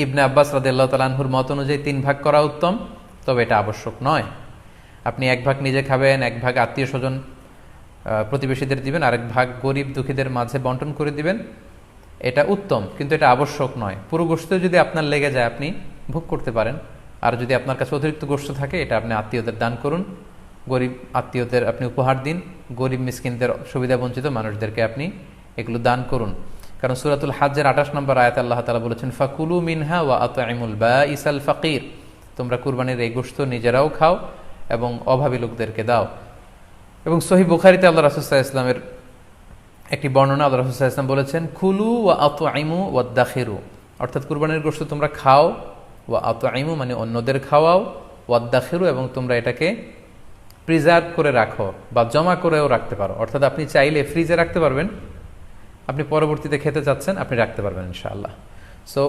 ইবনে আব্বাস রাদিয়াল্লাহু তাআলা আনহুর মত অনুযায়ী 3 ভাগ করা উত্তম, তবে এটা আবশ্যক নয়। আপনি 1 ভাগ নিজে খাবেন, 1 ভাগ আত্মীয় স্বজন প্রতিবেশীদের দিবেন, আরেক ভাগ গরিব দুঃখীদের মাঝে বন্টন করে দিবেন, এটা উত্তম, কিন্তু এটা আবশ্যক নয়। পুরো গোশত যদি আপনার লেগে যায় আপনি ভোগ করতে পারেন, আর যদি আপনার কাছে অতিরিক্ত গোশত থাকে এটা আপনি আত্মীয়দের দান করুন, গরিব আত্মীয়দের আপনি উপহার দিন, গরিব মিসকিনদের সুবিধা বঞ্চিত মানুষদেরকে আপনি এগুলো দান করুন। কারণ সূরাতুল হাজ্জের 28 নম্বর আয়াতে আল্লাহ তাআলা বলেছেন, ফাকুলু মিনহা ওয়া আত'ইমুল বাঈসাল ফাকির, তোমরা কুরবানির এই গোশত নিজেরাও খাও এবং অভাবী লোকদেরকে দাও। এবং সহিহ বুখারীতে আল্লাহ রাসূল সাল্লাল্লাহু আলাইহি ওয়াসাল্লামের একটি বর্ণনা, আল্লাহ রাসূল সাল্লাল্লাহু আলাইহি ওয়াসাল্লাম বলেছেন, কুলু ওয়া আত'ইমু ওয়াদ্দাখিরু, অর্থাৎ কুরবানির গোশত তোমরা খাও, ওয়া আত'ইমু মানে অন্যদের খাওয়াও, ওয়াদ্দাখিরু এবং তোমরা এটাকে প্রিজার্ভ করে রাখো বা জমা করেও রাখতে পারো। অর্থাৎ আপনি চাইলে ফ্রিজে রাখতে পারবেন, আপনি পরবর্তীতে খেতে চাচ্ছেন আপনি রাখতে পারবেন ইনশাআল্লাহ। সো